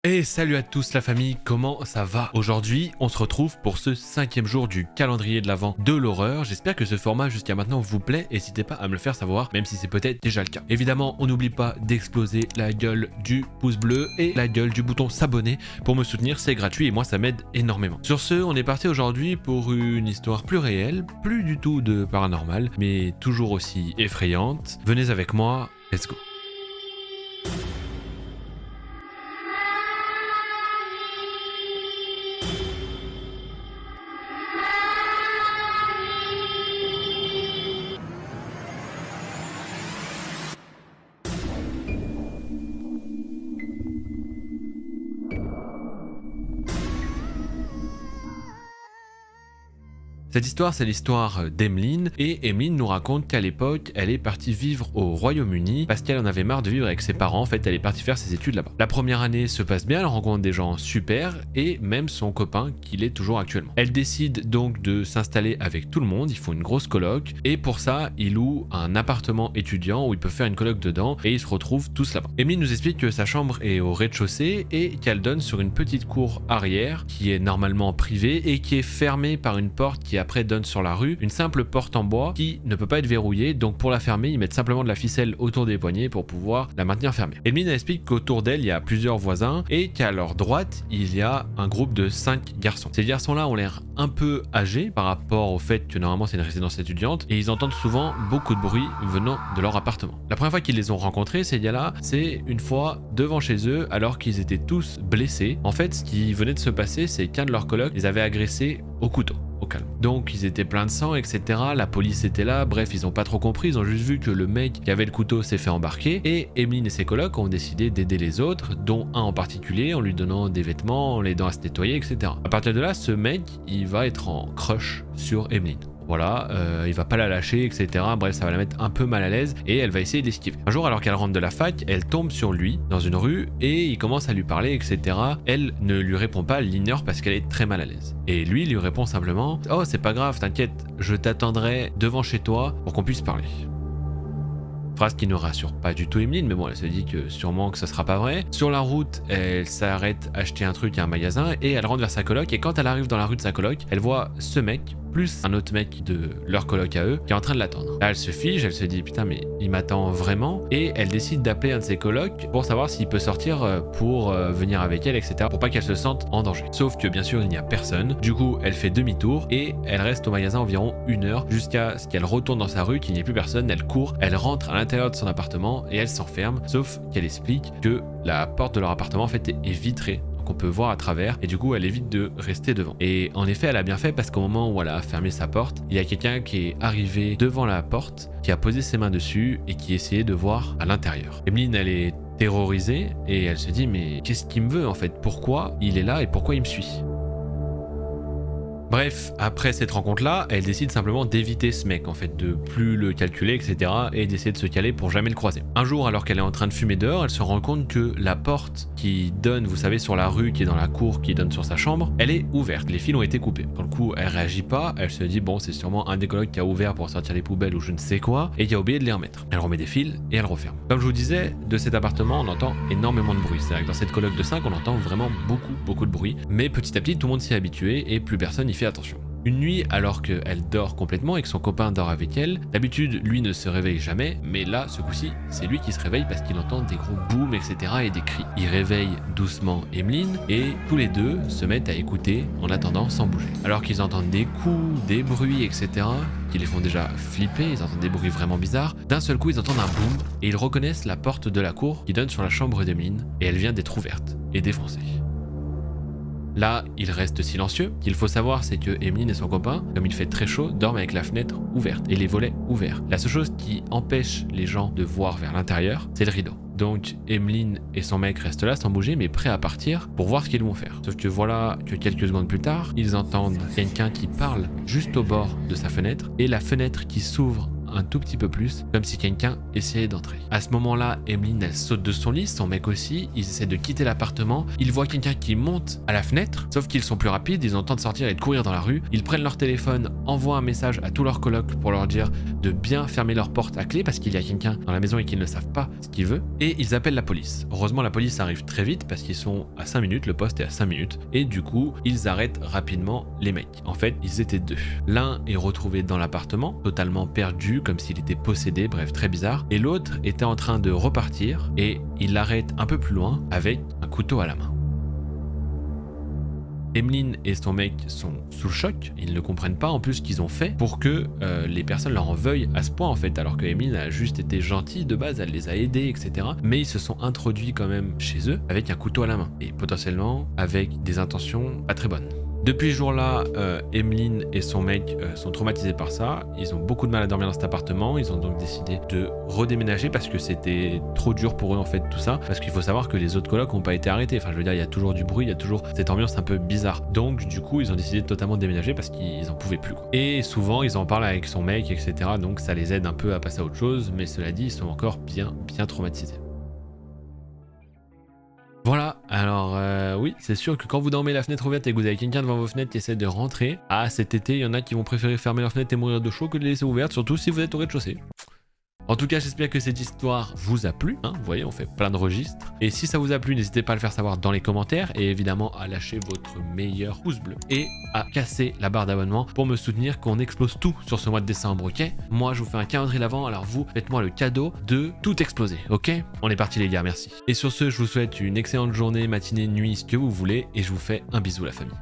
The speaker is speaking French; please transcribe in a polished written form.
Et salut à tous la famille, comment ça va? Aujourd'hui, on se retrouve pour ce 5e jour du calendrier de l'Avent de l'horreur. J'espère que ce format jusqu'à maintenant vous plaît, n'hésitez pas à me le faire savoir, même si c'est peut-être déjà le cas. Évidemment, on n'oublie pas d'exploser la gueule du pouce bleu et la gueule du bouton s'abonner pour me soutenir, c'est gratuit et moi ça m'aide énormément. Sur ce, on est parti aujourd'hui pour une histoire plus réelle, plus du tout de paranormal, mais toujours aussi effrayante. Venez avec moi, let's go. Cette histoire, c'est l'histoire d'Emeline, et Emeline nous raconte qu'à l'époque, elle est partie vivre au Royaume-Uni parce qu'elle en avait marre de vivre avec ses parents. En fait, elle est partie faire ses études là-bas. La première année se passe bien, elle rencontre des gens super, et même son copain qu'il est toujours actuellement. Elle décide donc de s'installer avec tout le monde, ils font une grosse coloc, et pour ça, ils louent un appartement étudiant où ils peuvent faire une coloc dedans, et ils se retrouvent tous là-bas. Emeline nous explique que sa chambre est au rez-de-chaussée, et qu'elle donne sur une petite cour arrière, qui est normalement privée, et qui est fermée par une porte qui après donne sur la rue, une simple porte en bois qui ne peut pas être verrouillée, donc pour la fermer ils mettent simplement de la ficelle autour des poignets pour pouvoir la maintenir fermée. Emeline explique qu'autour d'elle il y a plusieurs voisins et qu'à leur droite il y a un groupe de 5 garçons. Ces garçons là ont l'air un peu âgés par rapport au fait que normalement c'est une résidence étudiante, et ils entendent souvent beaucoup de bruit venant de leur appartement. La première fois qu'ils les ont rencontrés, ces gars-là, c'est une fois devant chez eux alors qu'ils étaient tous blessés. En fait, ce qui venait de se passer, c'est qu'un de leurs colocs les avait agressés au couteau. Au calme. Donc ils étaient pleins de sang, etc. La police était là, bref, ils ont pas trop compris, ils ont juste vu que le mec qui avait le couteau s'est fait embarquer, et Emeline et ses colocs ont décidé d'aider les autres, dont un en particulier, en lui donnant des vêtements, en l'aidant à se nettoyer, etc. À partir de là, ce mec, il va être en crush sur Emeline. Voilà, il va pas la lâcher, etc. Bref, ça va la mettre un peu mal à l'aise et elle va essayer d'esquiver. Un jour, alors qu'elle rentre de la fac, elle tombe sur lui dans une rue et il commence à lui parler, etc. Elle ne lui répond pas, elle l'ignore parce qu'elle est très mal à l'aise. Et lui lui répond simplement: « Oh, c'est pas grave, t'inquiète, je t'attendrai devant chez toi pour qu'on puisse parler. » Phrase qui ne rassure pas du tout Emeline, mais bon, elle se dit que sûrement que ça sera pas vrai. Sur la route, elle s'arrête acheter un truc à un magasin et elle rentre vers sa coloc, et quand elle arrive dans la rue de sa coloc, elle voit ce mec plus un autre mec de leur coloc à eux qui est en train de l'attendre. Là, elle se fige, elle se dit putain mais il m'attend vraiment, et elle décide d'appeler un de ses colocs pour savoir s'il peut sortir pour venir avec elle, etc. pour pas qu'elle se sente en danger. Sauf que bien sûr il n'y a personne, du coup elle fait demi-tour et elle reste au magasin environ 1 heure jusqu'à ce qu'elle retourne dans sa rue, qu'il n'y ait plus personne. Elle court, elle rentre à l'intérieur de son appartement et elle s'enferme, sauf qu'elle explique que la porte de leur appartement en fait est vitrée, qu'on peut voir à travers, et du coup elle évite de rester devant. Et en effet elle a bien fait, parce qu'au moment où elle a fermé sa porte, il y a quelqu'un qui est arrivé devant la porte, qui a posé ses mains dessus et qui essayait de voir à l'intérieur. Emeline, elle est terrorisée et elle se dit mais qu'est-ce qu'il me veut en fait, pourquoi il est là et pourquoi il me suit? Bref, après cette rencontre-là, elle décide simplement d'éviter ce mec, en fait, de plus le calculer, etc. et d'essayer de se caler pour jamais le croiser. Un jour, alors qu'elle est en train de fumer dehors, elle se rend compte que la porte qui donne, vous savez, sur la rue, qui est dans la cour, qui donne sur sa chambre, elle est ouverte. Les fils ont été coupés. Dans le coup, elle réagit pas, elle se dit bon, c'est sûrement un des colocs qui a ouvert pour sortir les poubelles ou je ne sais quoi, et qui a oublié de les remettre. Elle remet des fils et elle referme. Comme je vous disais, de cet appartement, on entend énormément de bruit. C'est-à-dire que dans cette coloc de 5, on entend vraiment beaucoup de bruit. Mais petit à petit, tout le monde s'y est habitué et plus personne n'y fait attention. Une nuit, alors qu'elle dort complètement et que son copain dort avec elle, d'habitude lui ne se réveille jamais, mais là ce coup-ci c'est lui qui se réveille parce qu'il entend des gros booms, etc. et des cris. Il réveille doucement Emeline et tous les deux se mettent à écouter en attendant sans bouger. Alors qu'ils entendent des coups, des bruits, etc. qui les font déjà flipper, ils entendent des bruits vraiment bizarres, d'un seul coup ils entendent un boom et ils reconnaissent la porte de la cour qui donne sur la chambre d'Emeline, et elle vient d'être ouverte et défoncée. Là, il reste silencieux. Ce qu'il faut savoir, c'est que Emeline et son copain, comme il fait très chaud, dorment avec la fenêtre ouverte et les volets ouverts. La seule chose qui empêche les gens de voir vers l'intérieur, c'est le rideau. Donc Emeline et son mec restent là sans bouger, mais prêts à partir pour voir ce qu'ils vont faire. Sauf que voilà que quelques secondes plus tard, ils entendent quelqu'un qui parle juste au bord de sa fenêtre, et la fenêtre qui s'ouvre un tout petit peu plus, comme si quelqu'un essayait d'entrer. À ce moment-là, Emeline, elle saute de son lit, son mec aussi, ils essaient de quitter l'appartement, ils voient quelqu'un qui monte à la fenêtre, sauf qu'ils sont plus rapides, ils entendent sortir et de courir dans la rue, ils prennent leur téléphone, envoient un message à tous leurs colocs pour leur dire de bien fermer leur porte à clé parce qu'il y a quelqu'un dans la maison et qu'ils ne savent pas ce qu'il veut, et ils appellent la police. Heureusement, la police arrive très vite parce qu'ils sont à 5 minutes, le poste est à 5 minutes, et du coup, ils arrêtent rapidement les mecs. En fait, ils étaient deux. L'un est retrouvé dans l'appartement, totalement perdu, comme s'il était possédé, bref, très bizarre, et l'autre était en train de repartir, et il l'arrête un peu plus loin avec un couteau à la main. Emeline et son mec sont sous le choc, ils ne comprennent pas en plus ce qu'ils ont fait pour que les personnes leur en veuillent à ce point en fait, alors que Emeline a juste été gentille de base, elle les a aidés, etc. Mais ils se sont introduits quand même chez eux avec un couteau à la main et potentiellement avec des intentions pas très bonnes. Depuis ce jour-là, Emeline et son mec sont traumatisés par ça. Ils ont beaucoup de mal à dormir dans cet appartement. Ils ont donc décidé de redéménager parce que c'était trop dur pour eux en fait tout ça. Parce qu'il faut savoir que les autres colocs n'ont pas été arrêtés. Enfin je veux dire, il y a toujours du bruit, il y a toujours cette ambiance un peu bizarre. Donc du coup, ils ont décidé de totalement déménager parce qu'ils en pouvaient plus, quoi. Et souvent, ils en parlent avec son mec, etc. Donc ça les aide un peu à passer à autre chose. Mais cela dit, ils sont encore bien traumatisés. Voilà, alors oui, c'est sûr que quand vous dormez la fenêtre ouverte et que vous avez quelqu'un devant vos fenêtres qui essaie de rentrer, cet été, il y en a qui vont préférer fermer leur fenêtre et mourir de chaud que de les laisser ouvertes, surtout si vous êtes au rez-de-chaussée. En tout cas, j'espère que cette histoire vous a plu, hein. Vous voyez, on fait plein de registres. Et si ça vous a plu, n'hésitez pas à le faire savoir dans les commentaires et évidemment à lâcher votre meilleur pouce bleu et à casser la barre d'abonnement pour me soutenir qu'on explose tout sur ce mois de décembre, ok? Moi, je vous fais un calendrier l'avant, alors vous, faites-moi le cadeau de tout exploser, ok? On est parti les gars, merci. Et sur ce, je vous souhaite une excellente journée, matinée, nuit, ce que vous voulez et je vous fais un bisou la famille.